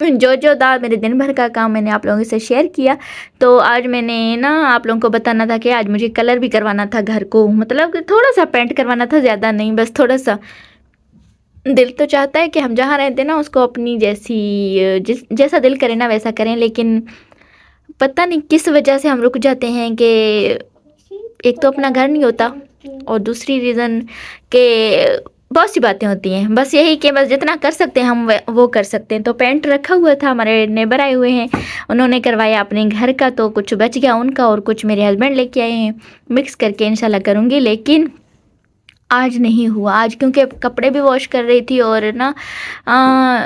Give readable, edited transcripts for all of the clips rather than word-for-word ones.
جو تھا میرے دن بھر کا کام میں نے آپ لوگوں سے شیئر کیا. تو آج میں نے نا آپ لوگوں کو بتانا تھا کہ آج مجھے کلر بھی کروانا تھا گھر کو، مطلب کہ تھوڑا سا پینٹ کروانا تھا، زیادہ نہیں، بس تھوڑا سا. دل تو چاہتا ہے کہ ہم جہاں رہتے ہیں نا اس کو اپنی جیسا دل کرے نا ویسا کریں، لیکن پتہ نہیں کس وجہ سے ہم رک جاتے ہیں کہ ایک تو اپنا گھر نہیں ہوتا، اور دوسری ریزن کہ بہت سی باتیں ہوتی ہیں. بس یہی کہ بس جتنا کر سکتے ہیں ہم وہ کر سکتے ہیں. تو پینٹ رکھا ہوا تھا، ہمارے نیبر آئے ہوئے ہیں، انہوں نے کروایا اپنے گھر کا، تو کچھ بچ گیا ان کا اور کچھ میرے ہسبینڈ لے کے آئے ہیں. مکس کر کے انشاءاللہ کروں گی، لیکن آج نہیں ہوا. آج کیونکہ کپڑے بھی واش کر رہی تھی، اور نا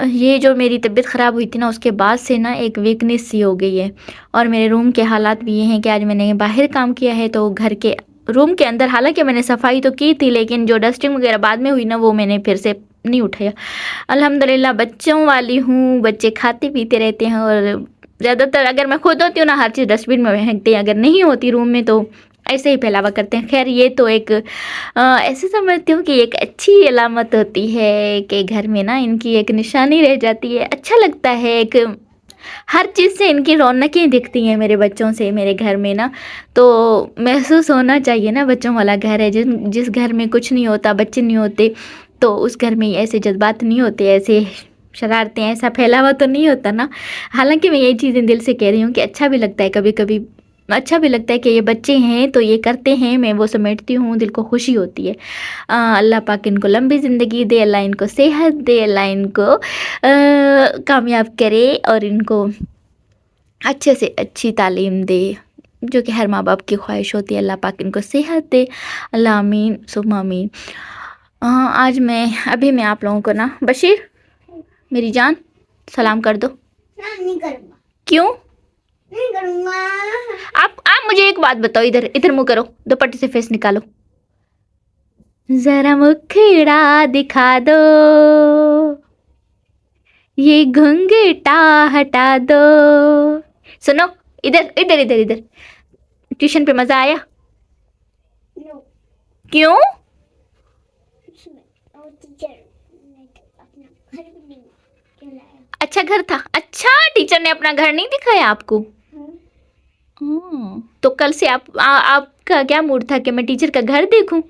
یہ جو میری طبیعت خراب ہوئی تھی نا اس کے بعد سے نا ایک ویکنیس سی ہو گئی ہے. اور میرے روم کے حالات بھی یہ ہیں کہ آج میں نے باہر کام کیا ہے، تو گھر کے روم کے اندر حالانکہ میں نے صفائی تو کی تھی، لیکن جو ڈسٹنگ وغیرہ بعد میں ہوئی نا وہ میں نے پھر سے نہیں اٹھایا. الحمدللہ بچوں والی ہوں، بچے کھاتے پیتے رہتے ہیں، اور زیادہ تر اگر میں خود ہوتی ہوں نا ہر چیز ڈسٹ بن میں پھینکتے ہیں، اگر نہیں ہوتی روم میں تو ایسے ہی پھیلاوا کرتے ہیں. خیر یہ تو ایک ایسے سمجھتی ہوں کہ ایک اچھی علامت ہوتی ہے کہ گھر میں نا ان کی ایک نشانی رہ جاتی ہے، اچھا لگتا ہے. ایک ہر چیز سے ان کی رونقیں دکھتی ہیں میرے بچوں سے میرے گھر میں نا. تو محسوس ہونا چاہیے نا بچوں والا گھر ہے. جس گھر میں کچھ نہیں ہوتا، بچے نہیں ہوتے، تو اس گھر میں ایسے جذبات نہیں ہوتے، ایسے شرارتیں، ایسا پھیلاوا تو نہیں ہوتا نا. حالانکہ میں یہ چیزیں دل سے کہہ رہی ہوں کہ اچھا بھی لگتا ہے، کبھی کبھی اچھا بھی لگتا ہے کہ یہ بچے ہیں تو یہ کرتے ہیں، میں وہ سمیٹتی ہوں، دل کو خوشی ہوتی ہے. اللہ پاک ان کو لمبی زندگی دے، اللہ ان کو صحت دے، اللہ ان کو کامیاب کرے، اور ان کو اچھے سے اچھی تعلیم دے، جو کہ ہر ماں باپ کی خواہش ہوتی ہے. اللہ پاک ان کو صحت دے، اللہ آمین ثم آمین. آج میں آپ لوگوں کو نا بشیر میری جان سلام کر دو. نہیں کروں گا. کیوں نہیں کروں گا؟ آپ مجھے ایک بات بتاؤ، ادھر منہ کرو، دوپٹے سے فیس نکالو، ذرا مکھڑا دکھا دو، یہ گھنگٹا ہٹا دو. سنو ادھر ٹیوشن پہ مزہ آیا؟ کیوں؟ اچھا گھر تھا. اچھا ٹیچر نے اپنا گھر نہیں دکھایا آپ کو؟ تو کل سے آپ کا کیا موڈ تھا کہ میں ٹیچر کا گھر دیکھوں؟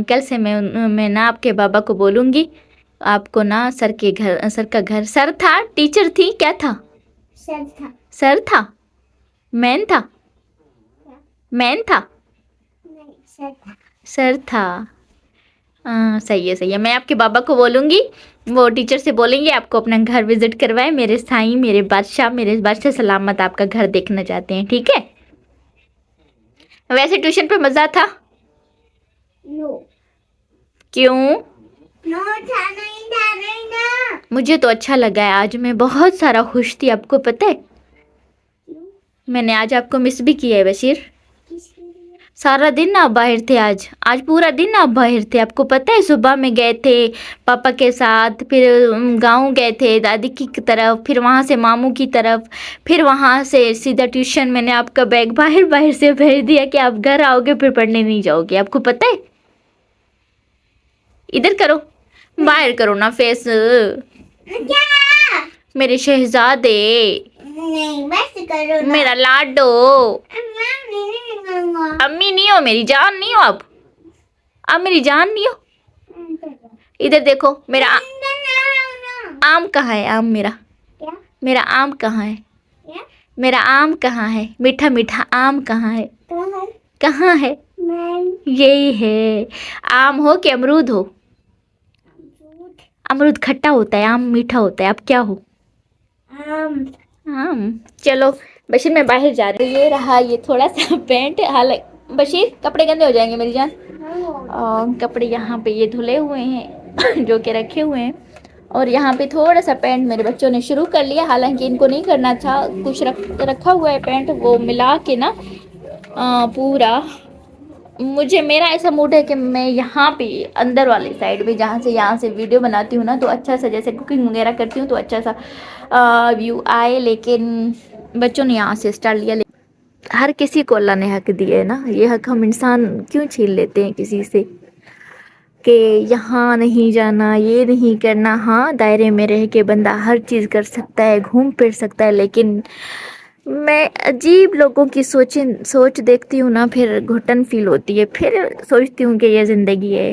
کل سے میں نا آپ کے بابا کو بولوں گی آپ کو نا سر کا گھر. سر تھا ٹیچر تھی کیا تھا؟ سر تھا مین تھا سر تھا. صحیح ہے. میں آپ کے بابا کو بولوں گی، وہ ٹیچر سے بولیں گے آپ کو اپنا گھر وزٹ کروائے. میرے سائیں، میرے بادشاہ سلامت آپ کا گھر دیکھنا چاہتے ہیں، ٹھیک ہے؟ ویسے ٹیوشن پہ مزہ تھا؟ کیوں؟ مجھے تو اچھا لگا ہے. آج میں بہت سارا خوش تھی، آپ کو پتہ ہے؟ میں نے آج آپ کو مس بھی کیا ہے بشیر. سارا دن آپ باہر تھے. آج پورا دن آپ باہر تھے. آپ کو پتہ ہے صبح میں گئے تھے پاپا کے ساتھ، پھر گاؤں گئے تھے دادی کی طرف، پھر وہاں سے ماموں کی طرف، پھر وہاں سے سیدھا ٹیوشن. میں نے آپ کا بیگ باہر سے بھیج دیا کہ آپ گھر آؤ گے پھر پڑھنے نہیں جاؤ گے. آپ کو پتہ ہے؟ ادھر کرو، باہر کرو نا فیس. میرے شہزادے، میرا لاڈو. امی نہیں ہو، میری جان نہیں ہو اب میری جان نہیں ہو. ادھر دیکھو میرا آم کہاں ہے؟ آم میرا آم کہاں ہے؟ میرا آم کہاں ہے؟ میٹھا میٹھا آم کہاں ہے؟ کہاں ہے؟ یہی ہے. آم ہو کہ امرود ہو؟ امرود کھٹا ہوتا ہے، آم میٹھا ہوتا ہے. اب کیا ہو؟ آم. چلو بشیر میں باہر جا رہی ہوں. یہ رہا یہ تھوڑا سا پینٹ. بشیر کپڑے گندے ہو جائیں گے میری جان. کپڑے یہاں پہ یہ دھلے ہوئے ہیں جو کہ رکھے ہوئے ہیں، اور یہاں پہ تھوڑا سا پینٹ میرے بچوں نے شروع کر لیا، حالانکہ ان کو نہیں کرنا تھا. کچھ رکھا ہوا ہے پینٹ، وہ ملا کے نا پورا. میرا ایسا موڈ ہے کہ میں یہاں پہ اندر والی سائڈ پہ یہاں سے ویڈیو بناتی ہوں نا تو اچھا سا، جیسے کوکنگ وغیرہ کرتی ہوں تو اچھا سا ویو آئے. لیکن بچوں نے یہاں سے اسٹارٹ لیا. ہر کسی کو اللہ نے حق دیا ہے نا، یہ حق ہم انسان کیوں چھین لیتے ہیں کسی سے؟ کہ یہاں نہیں جانا، یہ نہیں کرنا. ہاں دائرے میں رہ کے بندہ ہر چیز کر سکتا ہے، گھوم پھر سکتا ہے، لیکن میں عجیب لوگوں کی سوچ دیکھتی ہوں نا، پھر گھٹن فیل ہوتی ہے. پھر سوچتی ہوں کہ یہ زندگی ہے،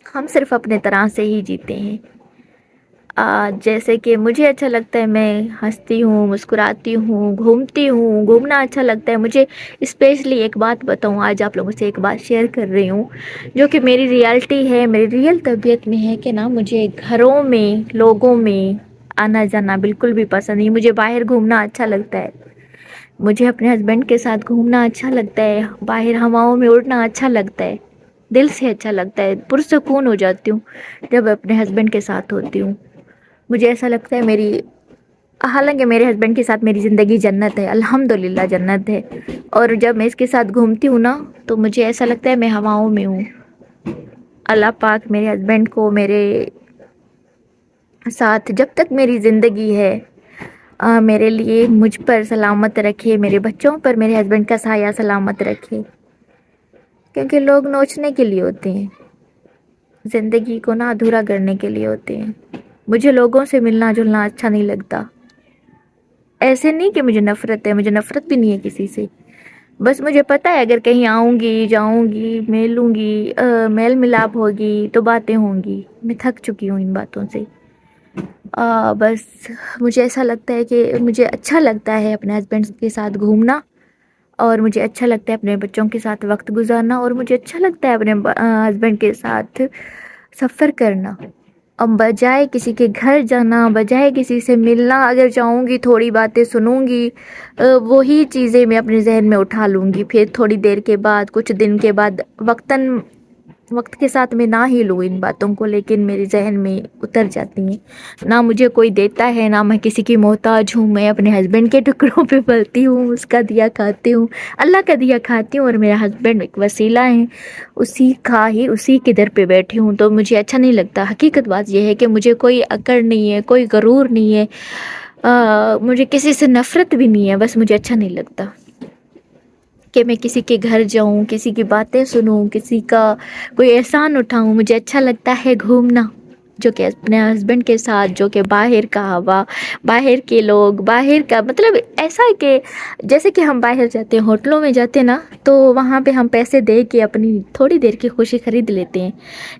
ہم صرف اپنے طرح سے ہی جیتے ہیں. جیسے کہ مجھے اچھا لگتا ہے، میں ہنستی ہوں، مسکراتی ہوں، گھومتی ہوں. گھومنا اچھا لگتا ہے مجھے. اسپیشلی ایک بات بتاؤں، آج آپ لوگوں سے ایک بات شیئر کر رہی ہوں جو کہ میری ریالٹی ہے، میری ریئل طبیعت میں ہے کہ نا، مجھے گھروں میں لوگوں میں آنا جانا بالکل بھی پسند نہیں. مجھے باہر گھومنا اچھا لگتا ہے، مجھے اپنے ہسبینڈ کے ساتھ گھومنا اچھا لگتا ہے، باہر ہواؤں میں اڑنا اچھا لگتا ہے، دل سے اچھا لگتا ہے. پرسکون ہو جاتی ہوں جب اپنے ہسبینڈ کے ساتھ ہوتی ہوں. مجھے ایسا لگتا ہے حالانکہ میرے ہسبینڈ کے ساتھ میری زندگی جنت ہے، الحمدللہ جنت ہے. اور جب میں اس کے ساتھ گھومتی ہوں نا، تو مجھے ایسا لگتا ہے میں ہواؤں میں ہوں. اللہ پاک میرے ہسبینڈ کو میرے ساتھ جب تک میری زندگی ہے میرے لیے مجھ پر سلامت رکھے، میرے بچوں پر میرے ہسبینڈ کا سایہ سلامت رکھے. کیونکہ لوگ نوچنے کے لیے ہوتے ہیں، زندگی کو نا ادھورا کرنے کے لیے ہوتے ہیں. مجھے لوگوں سے ملنا جلنا اچھا نہیں لگتا. ایسے نہیں کہ مجھے نفرت ہے، مجھے نفرت بھی نہیں ہے کسی سے. بس مجھے پتا ہے اگر کہیں آؤں گی، جاؤں گی، ملوں گی، میل ملاپ ہوگی تو باتیں ہوں گی. میں تھک چکی ہوں ان باتوں سے. بس مجھے ایسا لگتا ہے کہ مجھے اچھا لگتا ہے اپنے ہسبینڈ کے ساتھ گھومنا، اور مجھے اچھا لگتا ہے اپنے بچوں کے ساتھ وقت گزارنا، اور مجھے اچھا لگتا ہے اپنے ہسبینڈ کے ساتھ سفر کرنا. اب بجائے کسی کے گھر جانا، بجائے کسی سے ملنا، اگر چاہوں گی تھوڑی باتیں سنوں گی، وہی چیزیں میں اپنے ذہن میں اٹھا لوں گی. پھر تھوڑی دیر کے بعد، کچھ دن کے بعد، وقت کے ساتھ میں نہ ہی لوں ان باتوں کو، لیکن میرے ذہن میں اتر جاتی ہیں. نہ مجھے کوئی دیتا ہے، نہ میں کسی کی محتاج ہوں. میں اپنے ہسبینڈ کے ٹکڑوں پہ پلتی ہوں، اس کا دیا کھاتی ہوں، اللہ کا دیا کھاتی ہوں. اور میرا ہسبینڈ ایک وسیلہ ہے، اسی کے در پہ بیٹھی ہوں. تو مجھے اچھا نہیں لگتا. حقیقت بات یہ ہے کہ مجھے کوئی اکڑ نہیں ہے، کوئی غرور نہیں ہے، مجھے کسی سے نفرت بھی نہیں ہے. بس مجھے اچھا نہیں لگتا کہ میں کسی کے گھر جاؤں، کسی کی باتیں سنوں، کسی کا کوئی احسان اٹھاؤں. مجھے اچھا لگتا ہے گھومنا، جو کہ اپنے ہسبینڈ کے ساتھ، جو کہ باہر کا ہوا، باہر کے لوگ، باہر کا مطلب ایسا ہے کہ جیسے کہ ہم باہر جاتے ہیں، ہوٹلوں میں جاتے ہیں نا، تو وہاں پہ ہم پیسے دے کے اپنی تھوڑی دیر کی خوشی خرید لیتے ہیں.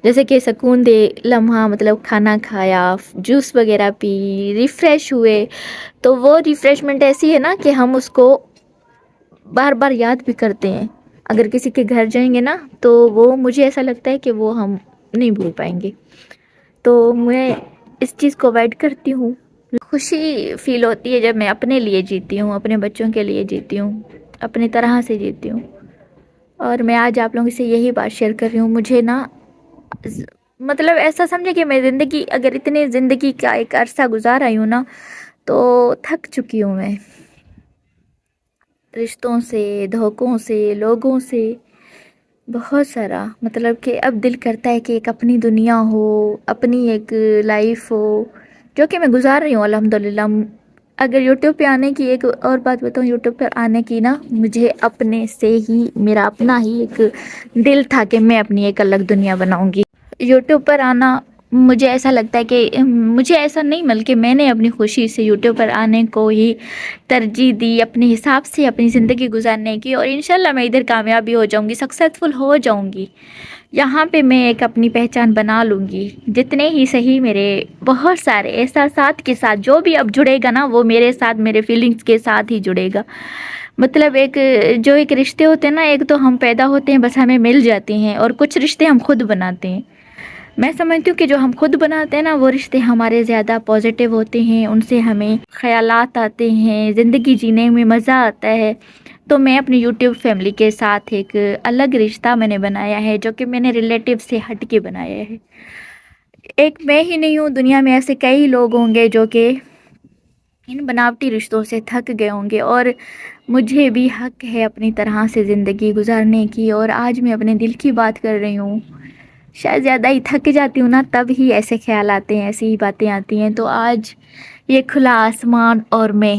جیسے کہ سکون دے لمحہ، مطلب کھانا کھایا، جوس وغیرہ پی، ریفریش ہوئے. تو وہ ریفریشمنٹ ایسی ہے نا کہ ہم اس کو بار بار یاد بھی کرتے ہیں. اگر کسی کے گھر جائیں گے نا، تو وہ مجھے ایسا لگتا ہے کہ وہ ہم نہیں بھول پائیں گے. تو میں اس چیز کو اوائڈ کرتی ہوں. خوشی فیل ہوتی ہے جب میں اپنے لیے جیتی ہوں، اپنے بچوں کے لیے جیتی ہوں، اپنی طرح سے جیتی ہوں. اور میں آج آپ لوگوں سے یہی بات شیئر کر رہی ہوں. مجھے نا مطلب ایسا سمجھے کہ میں اگر اتنے زندگی کا ایک عرصہ گزار آئی ہوں نا، تو تھک چکی ہوں میں رشتوں سے، دھوکوں سے، لوگوں سے، بہت سارا. مطلب کہ اب دل کرتا ہے کہ ایک اپنی دنیا ہو، اپنی ایک لائف ہو، جو کہ میں گزار رہی ہوں الحمدللہ. اگر یوٹیوب پہ آنے کی ایک اور بات بتاؤں، یوٹیوب پہ آنے کی نا، مجھے اپنے سے ہی، میرا اپنا ہی ایک دل تھا کہ میں اپنی ایک الگ دنیا بناؤں گی. یوٹیوب پر آنا مجھے ایسا لگتا ہے کہ مجھے ایسا نہیں، بلکہ میں نے اپنی خوشی سے یوٹیوب پر آنے کو ہی ترجیح دی، اپنے حساب سے اپنی زندگی گزارنے کی. اور انشاءاللہ میں ادھر کامیابی ہو جاؤں گی، سکسیسفل ہو جاؤں گی. یہاں پہ میں ایک اپنی پہچان بنا لوں گی. جتنے ہی صحیح میرے بہت سارے احساسات کے ساتھ جو بھی اب جڑے گا نا، وہ میرے ساتھ، میرے فیلنگز کے ساتھ ہی جڑے گا. مطلب ایک رشتے ہوتے ہیں نا، ایک تو ہم پیدا ہوتے ہیں، بس ہمیں مل جاتے ہیں، اور کچھ رشتے ہم خود بناتے ہیں. میں سمجھتی ہوں کہ جو ہم خود بناتے ہیں نا، وہ رشتے ہمارے زیادہ پازیٹیو ہوتے ہیں، ان سے ہمیں خیالات آتے ہیں، زندگی جینے میں مزہ آتا ہے. تو میں اپنی یوٹیوب فیملی کے ساتھ ایک الگ رشتہ میں نے بنایا ہے، جو کہ میں نے ریلیٹیو سے ہٹ کے بنایا ہے. ایک میں ہی نہیں ہوں، دنیا میں ایسے کئی لوگ ہوں گے جو کہ ان بناوٹی رشتوں سے تھک گئے ہوں گے. اور مجھے بھی حق ہے اپنی طرح سے زندگی گزارنے کی. اور آج میں اپنے دل کی بات کر رہی ہوں. شاید زیادہ ہی تھک جاتی ہوں نا، تب ہی ایسے خیال آتے ہیں، ایسی ہی باتیں آتی ہیں. تو آج یہ کھلا آسمان اور میں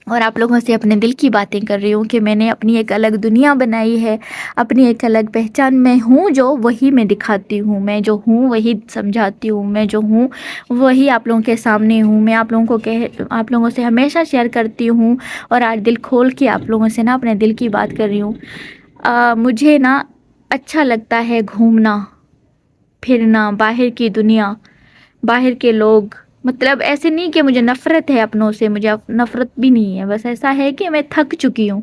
اور آپ لوگوں سے اپنے دل کی باتیں کر رہی ہوں کہ میں نے اپنی ایک الگ دنیا بنائی ہے، اپنی ایک الگ پہچان میں ہوں، جو وہی میں دکھاتی ہوں، میں جو ہوں وہی سمجھاتی ہوں، میں جو ہوں وہی آپ لوگوں کے سامنے ہوں، میں آپ آپ لوگوں سے ہمیشہ شیئر کرتی ہوں، اور آج دل کھول کے آپ لوگوں سے نا اپنے دل کی بات کر رہی ہوں۔ مجھے نا اچھا لگتا ہے گھومنا پھرنا، باہر کی دنیا، باہر کے لوگ، مطلب ایسے نہیں کہ مجھے نفرت ہے اپنوں سے، مجھے نفرت بھی نہیں ہے، بس ایسا ہے کہ میں تھک چکی ہوں۔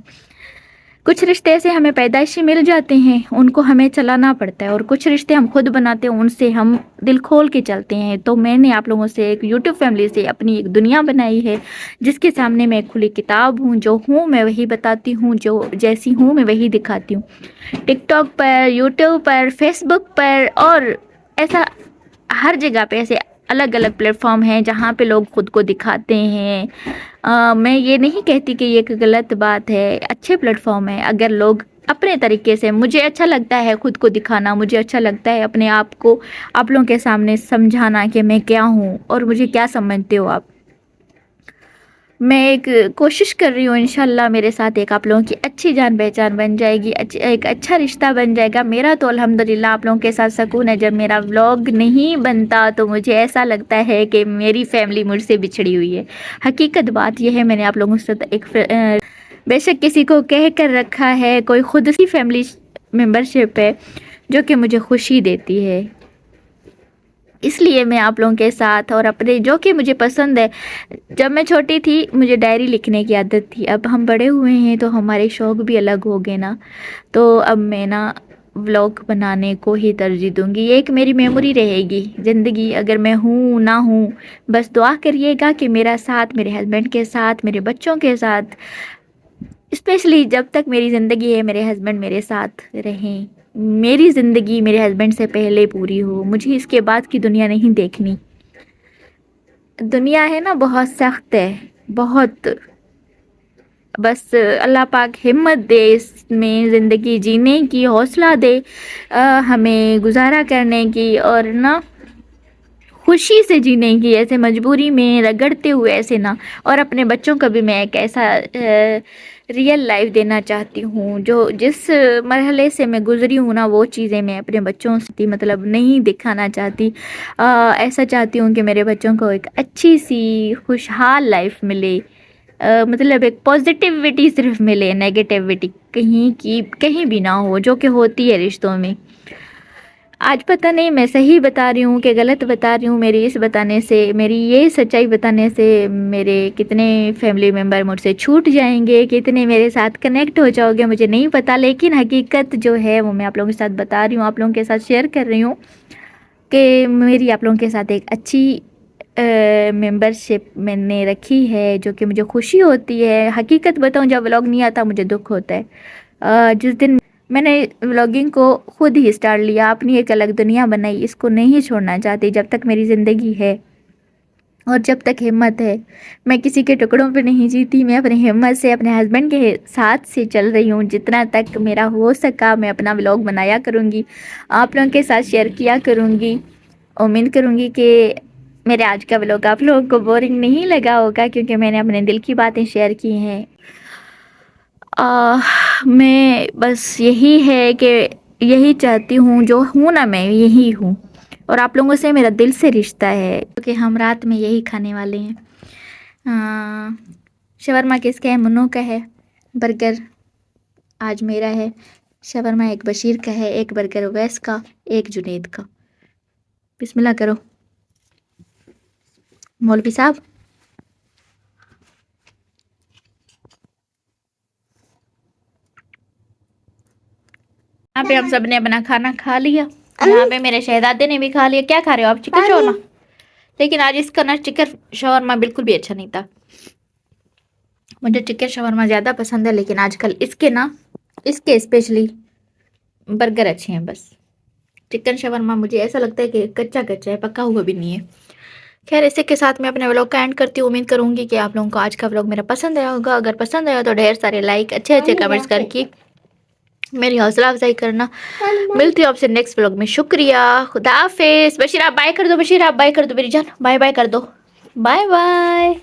کچھ رشتے ایسے ہمیں پیدائشی مل جاتے ہیں، ان کو ہمیں چلانا پڑتا ہے، اور کچھ رشتے ہم خود بناتے ہیں، ان سے ہم دل کھول کے چلتے ہیں۔ تو میں نے آپ لوگوں سے ایک یوٹیوب فیملی سے اپنی ایک دنیا بنائی ہے، جس کے سامنے میں ایک کھلی کتاب ہوں، جو ہوں میں وہی بتاتی ہوں، جو جیسی ہوں میں وہی دکھاتی ہوں۔ ٹک ٹاک پر، یوٹیوب پر، فیس بک پر، اور ایسا ہر جگہ پہ ایسے الگ الگ پلیٹ فارم ہیں جہاں پہ لوگ خود کو دکھاتے ہیں۔ میں یہ نہیں کہتی کہ یہ ایک غلط بات ہے، اچھے پلیٹ فارم ہے اگر لوگ اپنے طریقے سے۔ مجھے اچھا لگتا ہے خود کو دکھانا، مجھے اچھا لگتا ہے اپنے آپ کو آپ لوگوں کے سامنے سمجھانا کہ میں کیا ہوں اور مجھے کیا سمجھتے ہو آپ۔ میں ایک کوشش کر رہی ہوں، انشاءاللہ میرے ساتھ ایک آپ لوگوں کی اچھی جان پہچان بن جائے گی، ایک اچھا رشتہ بن جائے گا۔ میرا تو الحمدللہ آپ لوگوں کے ساتھ سکون ہے۔ جب میرا ولاگ نہیں بنتا تو مجھے ایسا لگتا ہے کہ میری فیملی مجھ سے بچھڑی ہوئی ہے۔ حقیقت بات یہ ہے، میں نے آپ لوگوں سے ایک بے شک کسی کو کہہ کر رکھا ہے، کوئی خود سی فیملی ممبرشپ ہے جو کہ مجھے خوشی دیتی ہے، اس لیے میں آپ لوگوں کے ساتھ اور اپنے جو کہ مجھے پسند ہے۔ جب میں چھوٹی تھی مجھے ڈائری لکھنے کی عادت تھی، اب ہم بڑے ہوئے ہیں تو ہمارے شوق بھی الگ ہو گئے نا، تو اب میں نا ولاگ بنانے کو ہی ترجیح دوں گی۔ یہ ایک میری میموری رہے گی زندگی، اگر میں ہوں نہ ہوں، بس دعا کریے گا کہ میرا ساتھ میرے ہسبینڈ کے ساتھ، میرے بچوں کے ساتھ، اسپیشلی جب تک میری زندگی ہے میرے ہسبینڈ میرے ساتھ رہیں۔ میری زندگی میرے ہسبینڈ سے پہلے پوری ہو، مجھے اس کے بعد کی دنیا نہیں دیکھنی۔ دنیا ہے نا بہت سخت ہے، بہت، بس اللہ پاک ہمت دے اس میں زندگی جینے کی، حوصلہ دے ہمیں گزارا کرنے کی، اور نا خوشی سے جینے کی، ایسے مجبوری میں رگڑتے ہوئے ایسے نہ۔ اور اپنے بچوں کو بھی میں ایک ایسا ریئل لائف دینا چاہتی ہوں، جو جس مرحلے سے میں گزری ہوں نا، وہ چیزیں میں اپنے بچوں سے مطلب نہیں دکھانا چاہتی۔ ایسا چاہتی ہوں کہ میرے بچوں کو ایک اچھی سی خوشحال لائف ملے، مطلب ایک پازیٹیوٹی صرف ملے، نیگیٹیوٹی کہیں بھی نہ ہو، جو کہ ہوتی ہے رشتوں میں۔ آج پتہ نہیں میں صحیح بتا رہی ہوں کہ غلط بتا رہی ہوں، میری اس بتانے سے، میری یہ سچائی بتانے سے میرے کتنے فیملی ممبر مجھ سے چھوٹ جائیں گے، کتنے میرے ساتھ کنیکٹ ہو جاؤ گے مجھے نہیں پتہ، لیکن حقیقت جو ہے وہ میں آپ لوگوں کے ساتھ بتا رہی ہوں، آپ لوگوں کے ساتھ شیئر کر رہی ہوں کہ میری آپ لوگوں کے ساتھ ایک اچھی ممبرشپ میں نے رکھی ہے، جو کہ مجھے خوشی ہوتی ہے۔ حقیقت بتاؤں، جب ولاگ نہیں آتا مجھے دکھ ہوتا ہے۔ جس دن میں نے ولاگنگ کو خود ہی سٹارٹ لیا، اپنی ایک الگ دنیا بنائی، اس کو نہیں چھوڑنا چاہتی جب تک میری زندگی ہے اور جب تک ہمت ہے۔ میں کسی کے ٹکڑوں پہ نہیں جیتی، میں اپنی ہمت سے اپنے ہسبینڈ کے ساتھ سے چل رہی ہوں۔ جتنا تک میرا ہو سکا میں اپنا ولاگ بنایا کروں گی، آپ لوگوں کے ساتھ شیئر کیا کروں گی۔ امید کروں گی کہ میرے آج کا ولاگ آپ لوگوں کو بورنگ نہیں لگا ہوگا، کیونکہ میں نے اپنے دل کی باتیں شیئر کی ہیں۔ میں بس یہی ہے کہ یہی چاہتی ہوں، جو ہوں نا میں یہی ہوں، اور آپ لوگوں سے میرا دل سے رشتہ ہے، کیونکہ ہم رات میں یہی کھانے والے ہیں۔ شورما کس کا ہے؟ منو کا ہے۔ برگر آج میرا ہے۔ شورما ایک بشیر کا ہے، ایک برگر اویس کا، ایک جنید کا۔ بسم اللہ کرو مولوی صاحب۔ یہاں پہ ہم سب نے اپنا کھانا کھا لیا، یہاں پہ میرے شہزادے نے بھی کھا لیا۔ کیا کھا رہے ہو آپ؟ چکن شورما؟ لیکن آج اس کا نا چکن شورما بالکل بھی اچھا نہیں تھا، مجھے چکن شورما زیادہ پسند ہے، لیکن آج کل اس کے اسپیشلی برگر اچھے ہیں۔ بس چکن شورما مجھے ایسا لگتا ہے کہ کچا کچا ہے، پکا ہوا بھی نہیں ہے۔ خیر، اسی کے ساتھ میں اپنے ولاگ کا اینڈ کرتی ہوں۔ امید کروں گی کہ آپ لوگوں کو آج کا ولاگ میرا پسند آیا ہوگا۔ اگر پسند آیا تو ڈھیر سارے لائک، اچھے کمنٹس کر کے میری حوصلہ افزائی کرنا۔ ملتی ہوں آپ سے نیکسٹ ولاگ میں۔ شکریہ، خدا حافظ۔ بشیر آپ بائے کر دو، بشیر آپ بائے کر دو، میری جان بائے بائے کر دو، بائے بائے۔